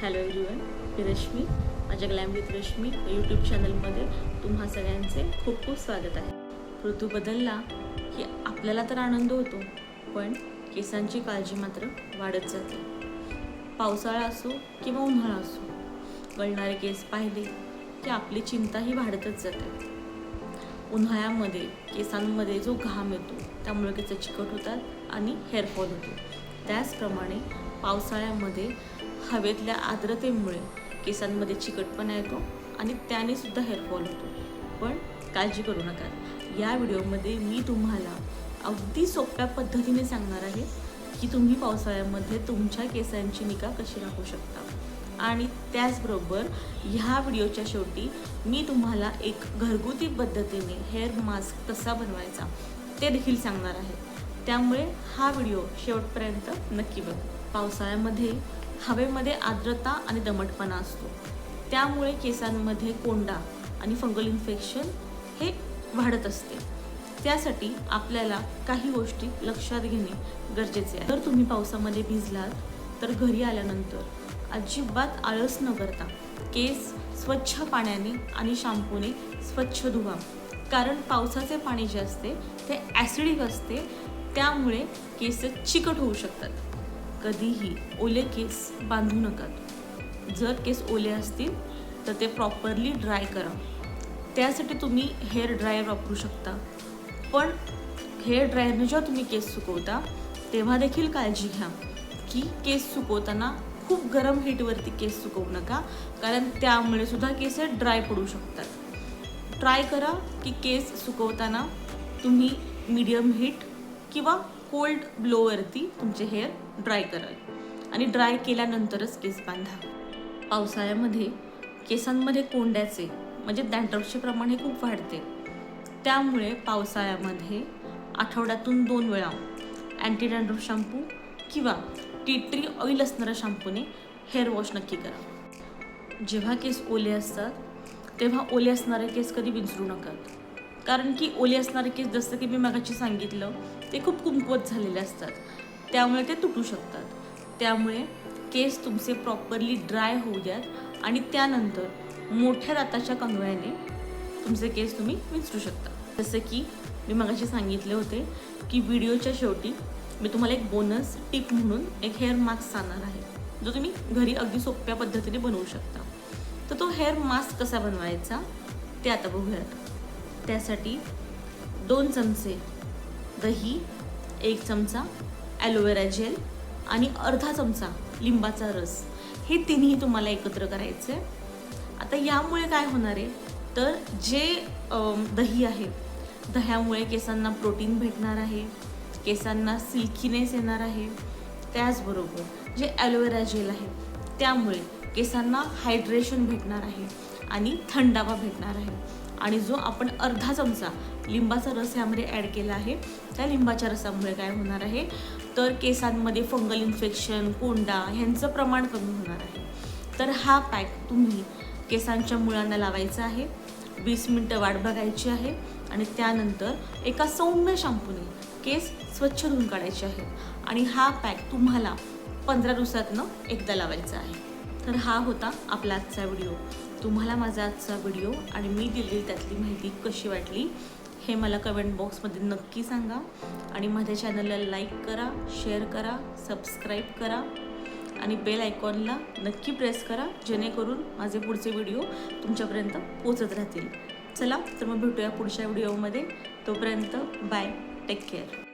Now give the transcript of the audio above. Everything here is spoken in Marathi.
हॅलो एव्हरीवन, मी रश्मी. माझ्या ग्लॅम विथ रश्मी या यूट्यूब चॅनलमध्ये तुम्हा सगळ्यांचे खूप खूप स्वागत आहे. ऋतू बदलला की आपल्याला तर आनंद होतो, पण केसांची काळजी मात्र वाढत जाते. पावसाळा असो किंवा उन्हाळा असो, गळणारे केस पाहिले की आपली चिंताही वाढतच जाते. उन्हाळ्यामध्ये केसांमध्ये जो घाम येतो त्यामुळे केस चिकट होतात आणि हेअरफॉल होतो. त्याचप्रमाणे पावसाळ्यामध्ये हवेतल्या आर्द्रतेमुळे केसांमध्ये चिकटपणा येतो आणि त्याने सुद्धा हेअरफॉल होतो. पण काळजी करू नका. या व्हिडिओमध्ये मी तुम्हाला अगदी सोप्या पद्धतीने सांगणार आहे की तुम्ही पावसाळ्यामध्ये तुमच्या केसांची निगा कशी राखू शकता. आणि त्याचबरोबर ह्या व्हिडिओच्या शेवटी मी तुम्हाला एक घरगुती पद्धतीने हेअर मास्क कसा बनवायचा ते देखील सांगणार आहे. त्यामुळे हा व्हिडिओ शेवटपर्यंत नक्की बघा. पावसाळ्यामध्ये हवेमध्ये आर्द्रता आणि दमटपणा असतो, त्यामुळे केसांमध्ये कोंडा आणि फंगल इन्फेक्शन हे वाढत असते. त्यासाठी आपल्याला काही गोष्टी लक्षात घेणे गरजेचे आहे. जर तुम्ही पावसामध्ये भिजलात तर घरी आल्यानंतर अजिबात आळस न करता केस स्वच्छ पाण्याने आणि शॅम्पूने स्वच्छ धुवा. कारण पावसाचे पाणी जे असते ते ॲसिडिक असते, त्यामुळे केस चिकट होऊ शकतात. कधीही ओले केस बांधू नका. जर केस ओले असतील तर ते प्रॉपरली ड्राय करा. त्यासाठी तुम्ही हेअर ड्रायर वापरू शकता. पण हेअर ड्रायरने जेव्हा तुम्ही केस सुकवता तेव्हा देखील काळजी घ्या की केस सुकवताना खूप गरम हीटवरती केस सुकवू नका, कारण त्यामुळे सुद्धा केस ड्राय पडू शकतात. ट्राय करा की केस सुकवताना तुम्ही मीडियम हीट किंवा कोल्ड ब्लोवरती तुमचे हेअर ड्राय कराल आणि ड्राय केल्यानंतरच केस बांधा. पावसाळ्यामध्ये केसांमध्ये कोंड्याचे म्हणजे डॅन्ड्रफचे प्रमाण हे खूप वाढते. त्यामुळे पावसाळ्यामध्ये आठवड्यातून 2 वेळा अँटी डॅन्ड्रफ शॅम्पू किंवा टी ट्री ऑइल असणाऱ्या शॅम्पूने हेअर वॉश नक्की करा. जेव्हा केस ओले असतात तेव्हा ओले असणारे केस कधी विंचरू नका, कारण की ओले असणारे केस जसं की मी मगाशी सांगितलं ते खूप कुंकवत झालेले असतात, त्यामुळे ते तुटू शकतात. त्यामुळे केस तुमचे प्रॉपरली ड्राय होऊ द्यात आणि त्यानंतर मोठ्या दाताच्या कंगव्याने तुमचे केस तुम्ही विंचरू शकता. जसं की मी मगाशी सांगितले होते की व्हिडिओच्या शेवटी मी तुम्हाला एक बोनस टिप म्हणून एक हेअर मास्क सांगणार आहे, जो तुम्ही घरी अगदी सोप्या पद्धतीने बनवू शकता. तर तो हेअर मास्क कसा बनवायचा ते आता बघूयात. त्यासाठी 2 चमचे दही, 1 चमचा ॲलोवेरा जेल आणि अर्धा चमचा लिंबाचा रस, हे तिन्ही तुम्हाला एकत्र करायचे. आता यामुळे काय होणार आहे तर जे दही आहे, दह्यामुळे केसांना प्रोटीन भेटणार आहे, केसांना सिल्कीनेस येणार आहे. त्याचबरोबर जे ॲलोवेरा जेल आहे त्यामुळे केसांना हायड्रेशन भेटणार आहे आणि थंडावा भेटणार आहे. आणि जो आपण अर्धा चमचा लिंबाचा रस यामध्ये ॲड केला आहे, त्या लिंबाच्या रसामुळे काय होणार आहे तर केसांमध्ये फंगल इन्फेक्शन, कोंडा ह्यांचं प्रमाण कमी होणार आहे. तर हा पॅक तुम्ही केसांच्या मुळांना लावायचा आहे, 20 मिनटं वाट बघायची आहे आणि त्यानंतर एका सौम्य शॅम्पूने केस स्वच्छ धुवून काढायचे आहे. आणि हा पॅक तुम्हाला 15 दिवसातनं एकदा लावायचा आहे. तर हा होता आपला आजचा व्हिडिओ. तुम्हाला माझा आजचा व्हिडिओ आणि मी दिलेली त्यातली माहिती कशी वाटली हे मला कमेंट बॉक्समध्ये नक्की सांगा. आणि माझ्या चॅनलला लाईक करा, शेअर करा, सबस्क्राईब करा आणि बेल आयकॉनला नक्की प्रेस करा, जेणेकरून माझे पुढचे व्हिडिओ तुमच्यापर्यंत पोचत राहतील. चला तर मग भेटूया पुढच्या व्हिडिओमध्ये. तोपर्यंत बाय, टेक केअर.